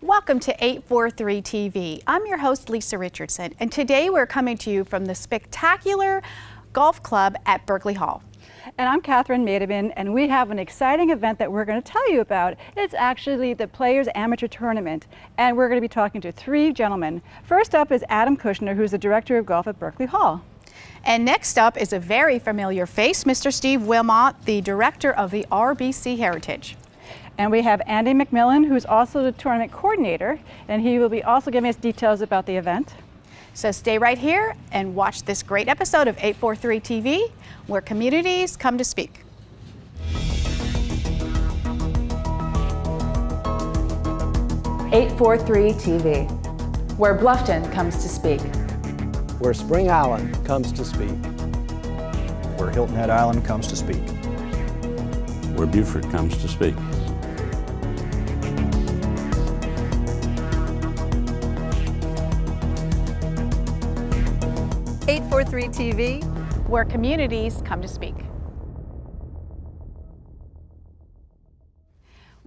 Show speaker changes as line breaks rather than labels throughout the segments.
Welcome to 843 TV. I'm your host, Lisa Richardson, and today we're coming to you from the spectacular golf club at Berkeley Hall.
And I'm Catherine Maidman, and we have an exciting event that we're going to tell you about. It's actually the Players Amateur Tournament, and we're going to be talking to three gentlemen. First up is Adam Kushner, who's the Director of Golf at Berkeley Hall.
And next up is a very familiar face, Mr. Steve Wilmot, the Director of the RBC Heritage.
And we have Andy McMillan, who's also the tournament coordinator, and he will be also giving us details about the event.
So stay right here and watch this great episode of 843 TV, where communities come to speak.
(843 TV), where Bluffton comes to speak.
Where Spring Island comes to speak.
Where Hilton Head Island comes to speak.
Where Beaufort comes to speak.
(843 TV),
where communities come to speak.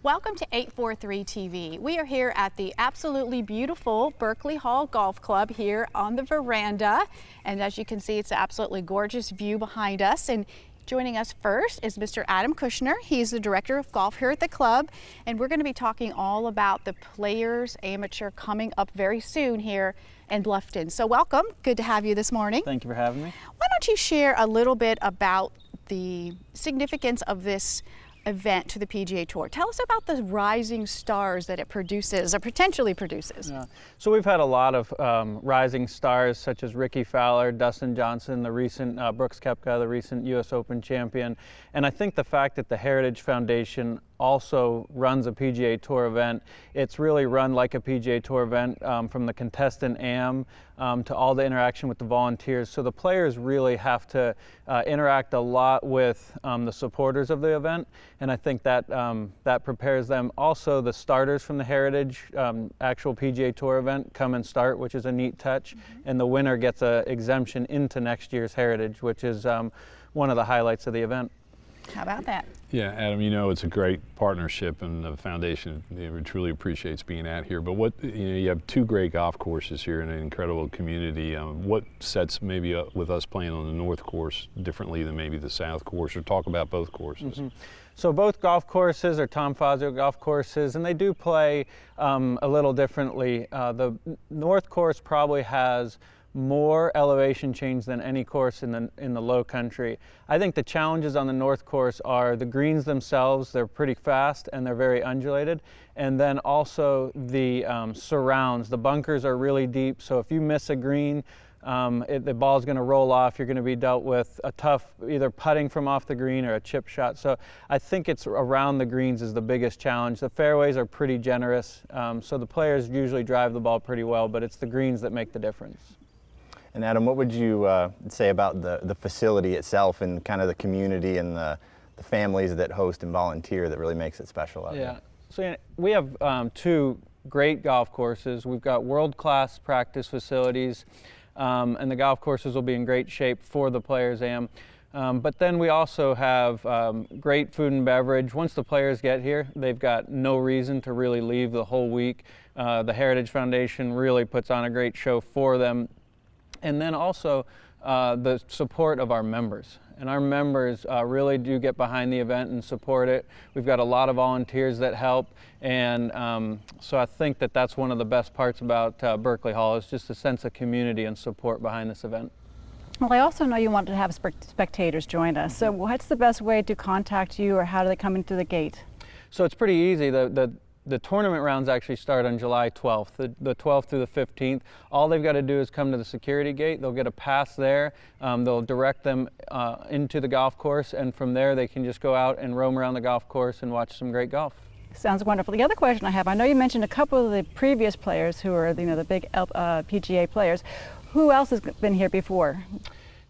Welcome to 843 TV. We are here at the absolutely beautiful Berkeley Hall Golf Club here on the veranda. And as you can see, it's an absolutely gorgeous view behind us. And joining us first is Mr. Adam Kushner. He's the Director of Golf here at the club. And we're going to be talking all about the Players Amateur coming up very soon here in Bluffton. So welcome. Good to have you this morning.
Thank you for having me.
Why don't you share a little bit about the significance of this event to the PGA Tour? Tell us about the rising stars that it produces or potentially produces.
Yeah. So we've had a lot of rising stars such as Ricky Fowler, Dustin Johnson, the recent Brooks Koepka, the recent U.S. Open champion. And I think the fact that the Heritage Foundation also runs a PGA Tour event, it's really run like a PGA Tour event from the contestant AM to all the interaction with the volunteers. So the players really have to interact a lot with the supporters of the event, and I think that that prepares them. Also, the starters from the Heritage actual PGA Tour event come and start, which is a neat touch, and the winner gets an exemption into next year's Heritage, which is one of the highlights of the event.
How about that?
Yeah, Adam, you know, it's a great partnership, and the foundation truly appreciates being out here. But you have two great golf courses here in an incredible community. What sets maybe with us playing on the North Course differently than maybe the South Course, or talk about both courses?
So both golf courses are Tom Fazio golf courses, and they do play a little differently. The North Course probably has more elevation change than any course in the low country. I think the challenges on the North Course are the greens themselves. They're pretty fast and they're very undulated, and then also the surrounds. The bunkers are really deep, so if you miss a green, the ball's going to roll off. You're going to be dealt with a tough either putting from off the green or a chip shot. So I think it's around the greens is the biggest challenge. The fairways are pretty generous, so the players usually drive the ball pretty well, but it's the greens that make the difference.
And Adam, what would you say about the facility itself and kind of the community and the families that host and volunteer that really makes it special out here?
So we have two great golf courses. We've got world-class practice facilities, and the golf courses will be in great shape for the Players Am. But then we also have great food and beverage. Once the players get here, they've got no reason to really leave the whole week. The Heritage Foundation really puts on a great show for them. And then also the support of our members. And our members really do get behind the event and support it. We've got a lot of volunteers that help, and so I think that that's one of the best parts about Berkeley Hall is just a sense of community and support behind this event.
Well, I also know you want to have spectators join us. So what's the best way to contact you, or how do they come into the gate?
So it's pretty easy. The tournament rounds actually start on July 12th, the 12th through the 15th. All they've got to do is come to the security gate. They'll get a pass there. They'll direct them into the golf course, and from there they can just go out and roam around the golf course and watch some great golf.
Sounds wonderful. The other question I have, I know you mentioned a couple of the previous players who are the big PGA players. Who else has been here before?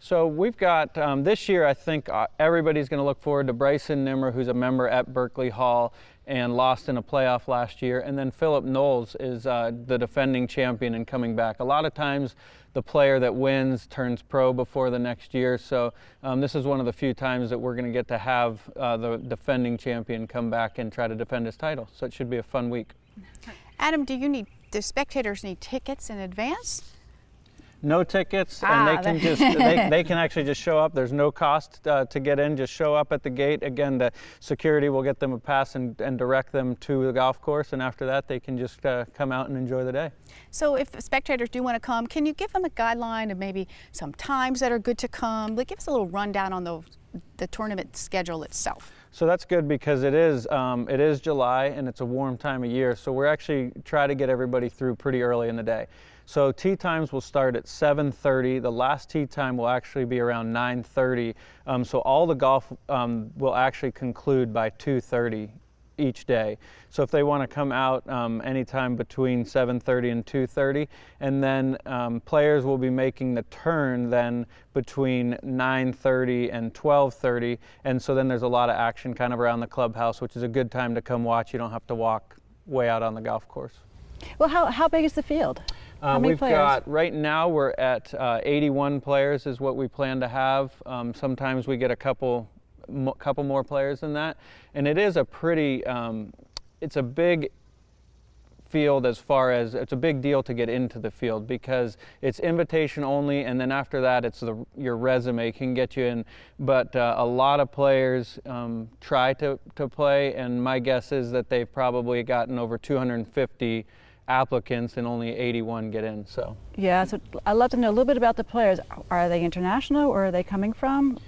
So we've got, this year I think everybody's going to look forward to Bryson Nimmer, who's a member at Berkeley Hall and lost in a playoff last year. And then Philip Knowles is the defending champion and coming back. A lot of times the player that wins turns pro before the next year. So this is one of the few times that we're going to get to have the defending champion come back and try to defend his title. So it should be a fun week.
Adam, do spectators need tickets in advance?
No tickets, and they can just they can actually just show up. There's no cost to get in. Just show up at the gate. Again, the security will get them a pass and direct them to the golf course, and after that they can just come out and enjoy the day.
So if spectators do want to come, can you give them a guideline of maybe some times that are good to come? Like, give us a little rundown on the tournament schedule itself.
So that's good because it is July and it's a warm time of year. So we're actually try to get everybody through pretty early in the day. So tee times will start at 7:30. The last tee time will actually be around 9:30. So all the golf will actually conclude by 2:30 each day. So if they want to come out anytime between 7:30 and 2:30, and then players will be making the turn then between 9:30 and 12:30, and so then there's a lot of action kind of around the clubhouse, which is a good time to come watch. You don't have to walk way out on the golf course.
Well, how big is the field? How many
We've
players?
got, right now we're at 81 players is what we plan to have. Sometimes we get a couple more players than that. And it is a pretty, it's a big field as far as, it's a big deal to get into the field because it's invitation only, and then after that it's your resume can get you in. But a lot of players try to play, and my guess is that they've probably gotten over 250 applicants and only 81 get in. So
Yeah, so I'd love to know a little bit about the players. Are they international, or are they coming from?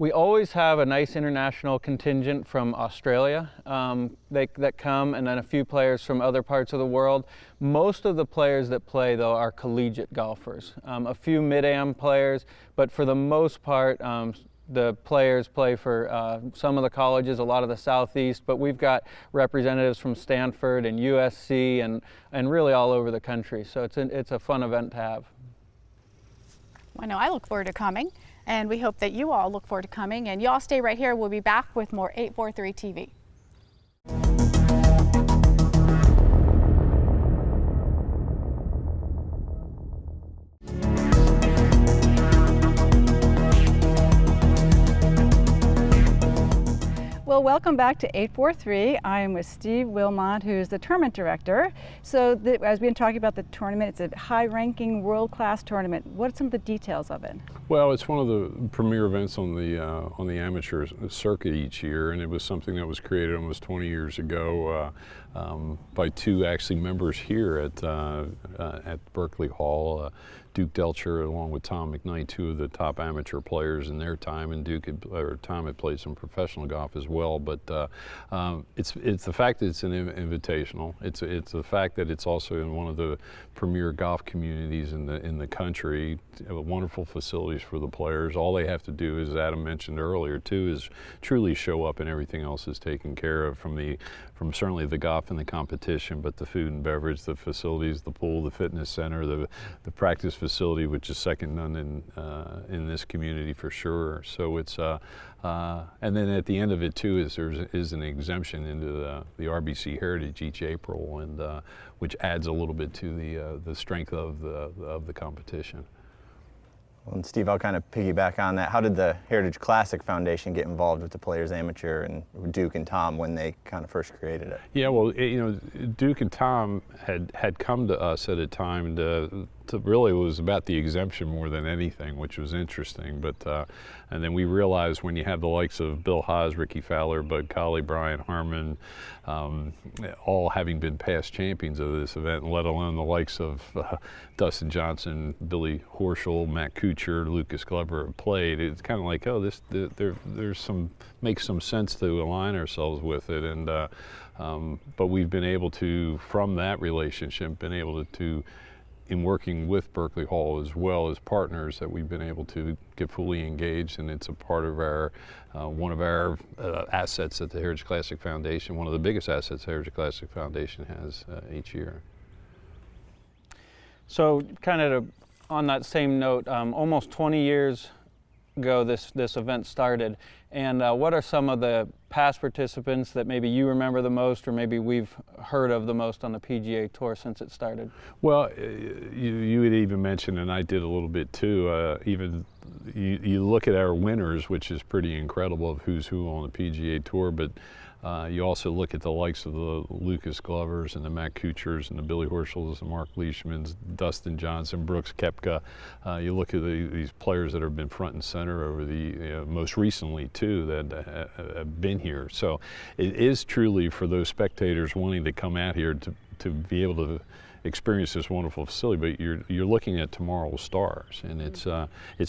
we always have a nice international contingent from Australia that come, and then a few players from other parts of the world. Most of the players that play, though, are collegiate golfers. A few mid-am players, but for the most part, the players play for some of the colleges, a lot of the Southeast, but we've got representatives from Stanford and USC and really all over the country. So it's a fun event to have.
I know I look forward to coming, and we hope that you all look forward to coming. And y'all stay right here. We'll be back with more 843 TV.
Well, welcome back to 843. I am with Steve Wilmot, who's the tournament director. So as we've been talking about the tournament, it's a high-ranking, world-class tournament. What are some of the details of it?
Well, it's one of the premier events on the amateur circuit each year, and it was something that was created almost 20 years ago by two actually members here at Berkeley Hall. Duke Delcher, along with Tom McKnight, two of the top amateur players in their time, and Tom had played some professional golf as well. But it's the fact that it's an invitational. It's the fact that it's also in one of the premier golf communities in the country. Wonderful facilities for the players. All they have to do, as Adam mentioned earlier too, is truly show up, and everything else is taken care of, from certainly the golf and the competition, but the food and beverage, the facilities, the pool, the fitness center, the practice facility, which is second none in this community for sure. So it's and then at the end of it too is an exemption into the RBC Heritage each April, and which adds a little bit to the strength of the competition.
Well, and Steve, I'll kind of piggyback on that. How did the Heritage Classic Foundation get involved with the Players Amateur and Duke and Tom when they kind of first created it? Yeah, well,
Duke and Tom had come to us at a time to really, it was about the exemption more than anything, which was interesting. But and then we realized when you have the likes of Bill Haas, Ricky Fowler, Bud Colley, Brian Harmon, all having been past champions of this event, let alone the likes of Dustin Johnson, Billy Horschel, Matt Kuchar, Lucas Glover have played, it's kind of like, oh, there's makes some sense to align ourselves with it. And but we've been able to, from that relationship, been able to in working with Berkeley Hall as well as partners, that we've been able to get fully engaged, and it's a part of our one of our assets that the Heritage Classic Foundation, one of the biggest assets the Heritage Classic Foundation has each year.
So kind of on that same note, almost 20 years ago this event started, and what are some of the past participants that maybe you remember the most, or maybe we've heard of the most on the PGA Tour since it started? Well,
you had even mentioned, and I did a little bit too, even you look at our winners, which is pretty incredible of who's who on the PGA Tour, but You also look at the likes of the Lucas Glovers and the Matt Kuchers and the Billy Horschels and Mark Leishmans, Dustin Johnson, Brooks Koepka. You look at these players that have been front and center over the most recently too that have been here. So it is truly for those spectators wanting to come out here to be able to experience this wonderful facility, but you're looking at tomorrow's stars, and it's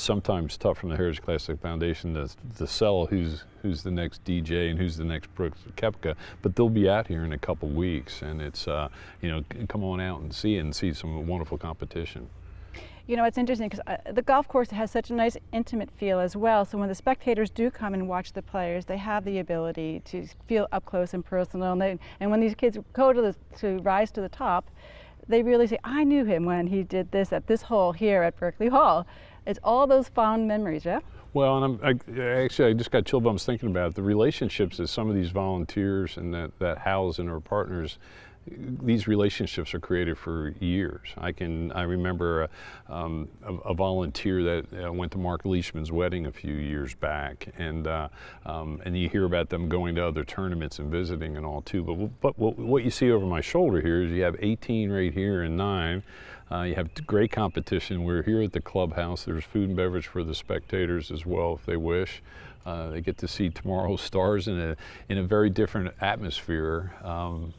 sometimes tough from the Heritage Classic Foundation to sell who's the next DJ and who's the next Brooks Koepka, but they'll be out here in a couple weeks, and it's come on out and see some wonderful competition.
You know, it's interesting because the golf course has such a nice intimate feel as well, so when the spectators do come and watch the players, they have the ability to feel up close and personal, and when these kids go to rise to the top, they really say, I knew him when he did this at this hole here at Berkeley Hall. It's all those fond memories, yeah?
Well, and I just got chill bumps thinking about it. The relationships that some of these volunteers and that house and our partners, these relationships are created for years. I remember a volunteer that went to Mark Leishman's wedding a few years back, and you hear about them going to other tournaments and visiting and all too. But what you see over my shoulder here is you have 18 right here and 9. You have great competition. We're here at the clubhouse. There's food and beverage for the spectators as well if they wish. They get to see tomorrow's stars in a very different atmosphere,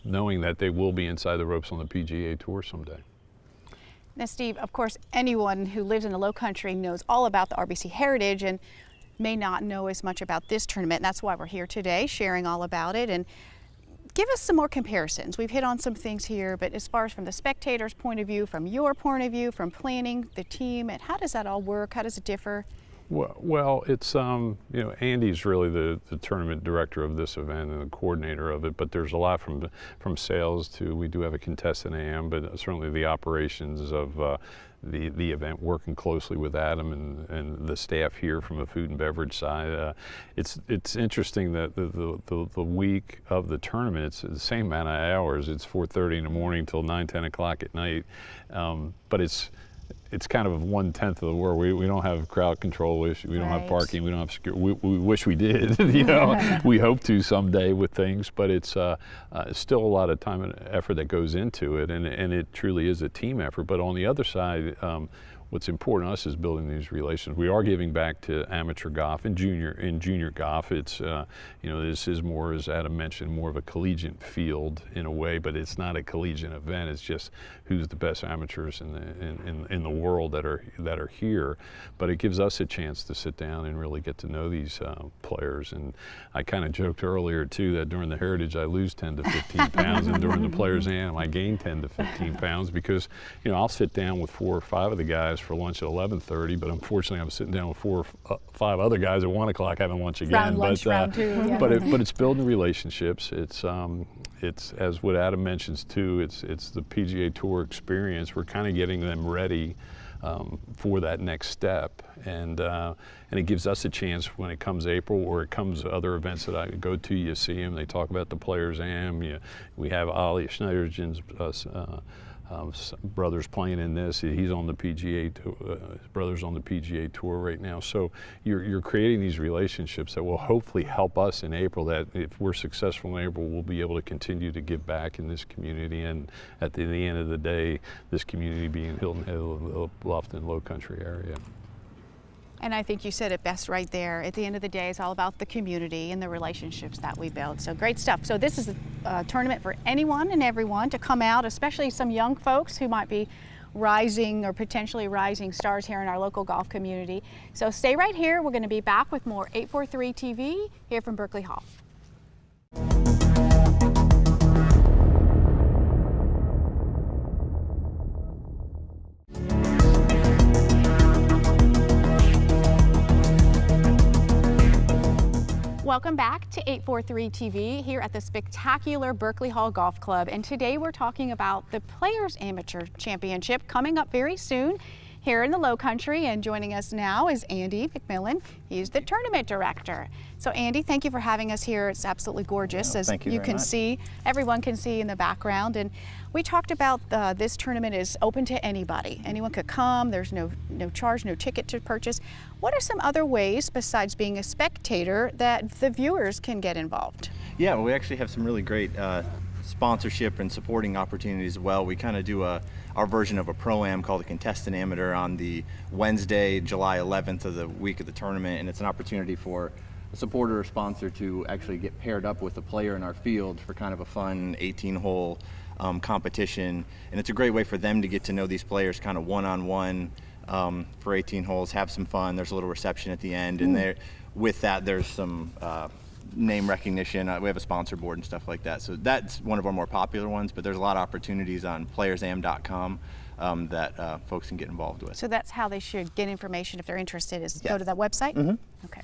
knowing that they will be inside the ropes on the PGA Tour someday.
Now, Steve, of course, anyone who lives in the Low Country knows all about the RBC Heritage and may not know as much about this tournament. And that's why we're here today, sharing all about it. And give us some more comparisons. We've hit on some things here, but as far as from the spectator's point of view, from your point of view, from planning the team, and how does that all work? How does it differ?
Well, it's Andy's really the tournament director of this event and the coordinator of it. But there's a lot from sales to, we do have a contestant AM, but certainly the operations of the event, working closely with Adam and the staff here from the food and beverage side. It's interesting that the week of the tournament, it's the same amount of hours. It's 4:30 in the morning till 9, 10 o'clock at night, but it's kind of 1/10 of the world. We don't have crowd control issues. We don't have parking. We don't have security. We wish we did. We hope to someday with things, but it's still a lot of time and effort that goes into it, and it truly is a team effort. But on the other side, what's important to us is building these relations. We are giving back to amateur golf and junior golf. It's this is more, as Adam mentioned, more of a collegiate field in a way, but it's not a collegiate event. It's just who's the best amateurs in the world that are here. But it gives us a chance to sit down and really get to know these players. And I kind of joked earlier too that during the Heritage I lose 10 to 15 pounds, and during the Players Am I gain 10 to 15 pounds because I'll sit down with 4 or 5 of the guys for lunch at 11:30, but unfortunately I'm sitting down with 4 or 5 other guys at 1 o'clock having lunch again.
Round 2. Yeah.
But it's building relationships. It's as what Adam mentions too. It's the PGA Tour experience. We're kind of getting them ready for that next step, and it gives us a chance when it comes April or it comes other events that I go to. You see them. They talk about the Players Am. We have Ali Schneiderjan's brothers playing in this. He's on the PGA Tour. His brother's on the PGA Tour right now. So you're creating these relationships that will hopefully help us in April. That if we're successful in April, we'll be able to continue to give back in this community. And at the end of the day, this community being Hilton Head, Bluffton, Low Country area.
And I think you said it best right there. At the end of the day, it's all about the community and the relationships that we build. So great stuff. So this is a tournament for anyone and everyone to come out, especially some young folks who might be rising or potentially rising stars here in our local golf community. So stay right here. We're going to be back with more 843 TV here from Berkeley Hall. Welcome back to 843 TV here at the spectacular Berkeley Hall Golf Club, and today we're talking about the Players Amateur Championship coming up very soon here in the Low Country, and joining us now is Andy McMillan. He's the tournament director. So Andy, thank you for having us here. It's absolutely gorgeous, as you can see, everyone can see in the background. And we talked about this tournament is open to anybody. Anyone could come. There's no charge, no ticket to purchase. What are some other ways besides being a spectator that the viewers can get involved?
Yeah, well, we actually have some really great sponsorship and supporting opportunities as well. We kind of do our version of a pro-am called the Contestant Amateur on the Wednesday, July 11th of the week of the tournament, and it's an opportunity for a supporter or sponsor to actually get paired up with a player in our field for kind of a fun 18-hole competition. And it's a great way for them to get to know these players kind of one-on-one for 18 holes, have some fun. There's a little reception at the end, and there, with that there's some name recognition. We have a sponsor board and stuff like that. So that's one of our more popular ones, but there's a lot of opportunities on playersam.com that folks can get involved with.
So that's how they should get information if they're interested, is go to that website? Okay.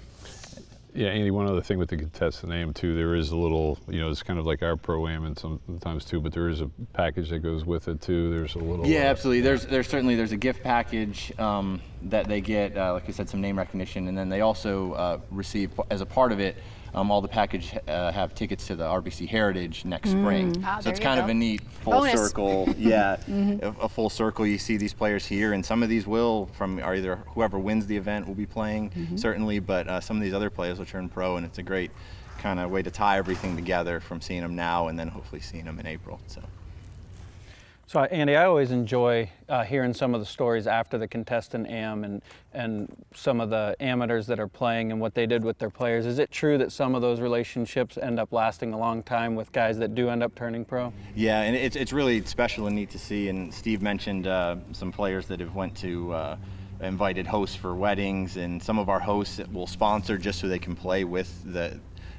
Yeah, Andy, one other thing with the contestant name too, there is a little, it's kind of like our pro-am and sometimes too, but there is a package that goes with it too. There's a little.
Yeah, absolutely. There's certainly a gift package that they get, like I said, some name recognition, and then they also receive, as a part of it, all the package have tickets to the RBC Heritage next spring. So it's kind of a neat full circle. Yeah, a full circle. You see these players here, and some of these will, are either whoever wins the event will be playing, certainly, but some of these other players will turn pro, and it's a great kind of way to tie everything together from seeing them now and then hopefully seeing them in April.
So Andy, I always enjoy hearing some of the stories after the contestant am and some of the amateurs that are playing and what they did with their players. Is it true that some of those relationships end up lasting a long time with guys that do end up turning pro?
Yeah, and it's really special and neat to see. And Steve mentioned some players that have went to invited hosts for weddings, and some of our hosts will sponsor just so they can play with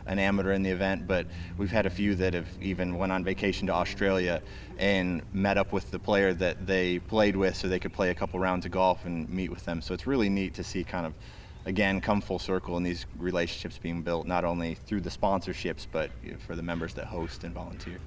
an amateur in the event, but we've had a few that have even went on vacation to Australia and met up with the player that they played with so they could play a couple rounds of golf and meet with them. So it's really neat to see kind of, again, come full circle and these relationships being built not only through the sponsorships, but for the members that host and volunteer.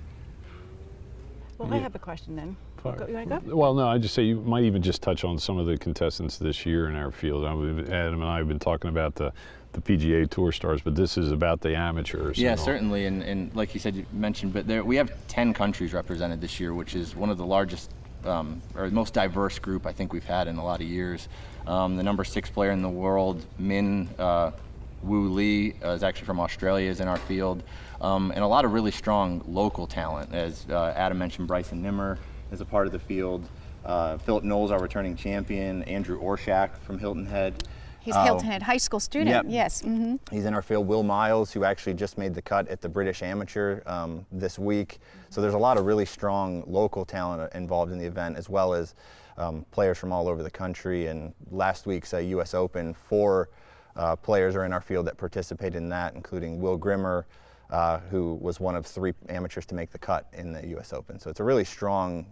Well, I have a question then. You want to go?
Well, no, I just say you might even just touch on some of the contestants this year in our field. Adam and I have been talking about the PGA Tour stars, but this is about the amateurs.
Yeah, certainly, and like you mentioned, but we have 10 countries represented this year, which is one of the largest or most diverse group I think we've had in a lot of years. The number 6 player in the world, Min Woo Lee, is actually from Australia, is in our field, and a lot of really strong local talent. As Adam mentioned, Bryson Nimmer is a part of the field. Philip Knowles, our returning champion. Andrew Orshak from Hilton Head.
He's a Hilton Head high school student,
yep.
Yes.
He's in our field. Will Miles, who actually just made the cut at the British Amateur this week. So there's a lot of really strong local talent involved in the event, as well as players from all over the country. And last week's U.S. Open, 4 players are in our field that participated in that, including Will Grimmer, who was one of 3 amateurs to make the cut in the U.S. Open. So it's a really strong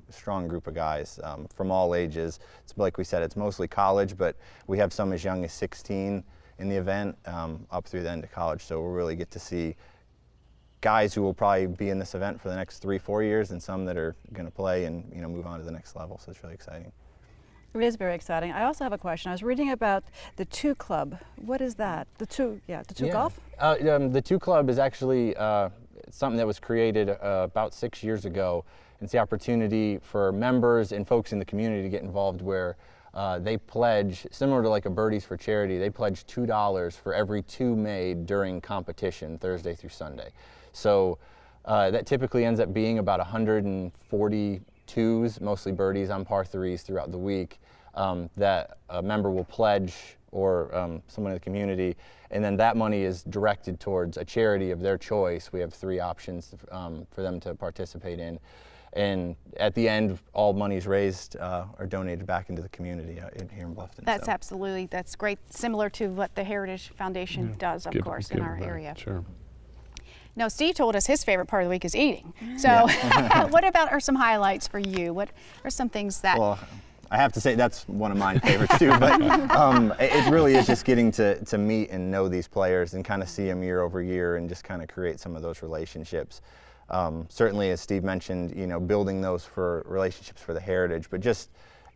group of guys from all ages. It's like we said, it's mostly college, but we have some as young as 16 in the event up through the end of college. So we'll really get to see guys who will probably be in this event for the next 3-4 years, and some that are going to play and move on to the next level. So it's really exciting.
It is very exciting. I also have a question. I was reading about the 2 Club. What is that? The 2 Golf?
The 2 Club is actually something that was created about 6 years ago. It's the opportunity for members and folks in the community to get involved, where they pledge, similar to like a Birdies for Charity, they pledge $2 for every 2 made during competition, Thursday through Sunday. So that typically ends up being about 140 2s, mostly birdies on par 3s throughout the week, that a member will pledge, or someone in the community, and then that money is directed towards a charity of their choice. We have 3 options for them to participate in, and at the end, all monies raised are donated back into the community here in Bluffton.
That's great, similar to what the Heritage Foundation does, of course, in our area.
Sure.
Now, Steve told us his favorite part of the week is eating. So what are some highlights for you? What are some things that...
Well, I have to say that's one of my favorites too, but it really is just getting to meet and know these players and kind of see them year over year and just kind of create some of those relationships. Certainly, as Steve mentioned, building those for relationships for the Heritage, but just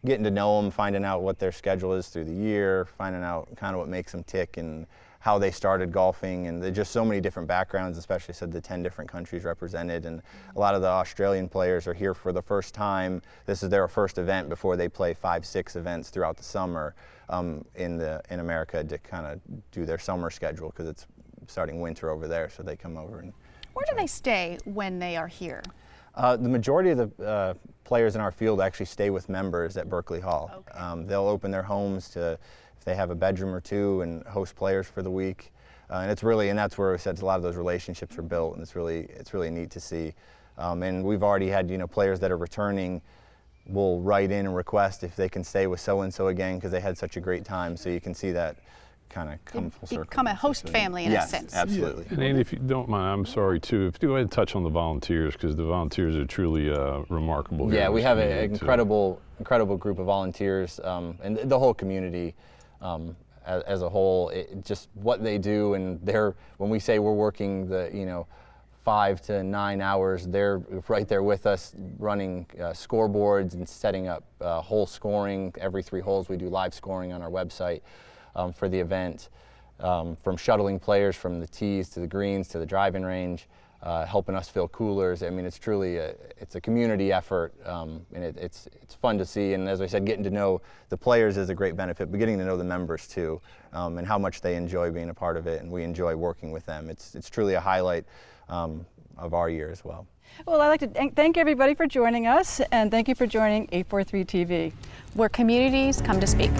getting to know them, finding out what their schedule is through the year, finding out kind of what makes them tick and how they started golfing, and there's just so many different backgrounds, especially said the 10 different countries represented, and a lot of the Australian players are here for the first time. This is their first event before they play 5-6 events throughout the summer in America to kind of do their summer schedule, because it's starting winter over there, so they come over and
Where do they stay when they are here?
The majority of the players in our field actually stay with members at Berkeley Hall.
Okay.
They'll open their homes to, if they have a bedroom or two, and host players for the week. And it's really, and that's where we said a lot of those relationships are built, and it's really neat to see. And we've already had, you know, players that are returning will write in and request if they can stay with so-and-so again because they had such a great time. So you can see that kind of come full circle.
Become a host family in a sense.
Yes, absolutely.
And Andy, if you don't mind, I'm sorry too, if you go ahead and touch on the volunteers, because the volunteers are truly remarkable here.
Yeah, we have an
incredible
incredible group of volunteers, and the whole community as a whole. Just what they do, and when we say we're working the 5 to 9 hours, they're right there with us, running scoreboards and setting up hole scoring. Every 3 holes, we do live scoring on our website for the event. From shuttling players from the tees to the greens to the driving range, helping us fill coolers. I mean, it's truly it's a community effort, and it's fun to see. And as I said, getting to know
The players is a great benefit, but getting to know the members too, and how much they enjoy being a part of it, and we enjoy working with them. It's truly a highlight of our year as well.
Well, I'd like to thank everybody for joining us, and thank you for joining 843 TV.
Where communities come to speak.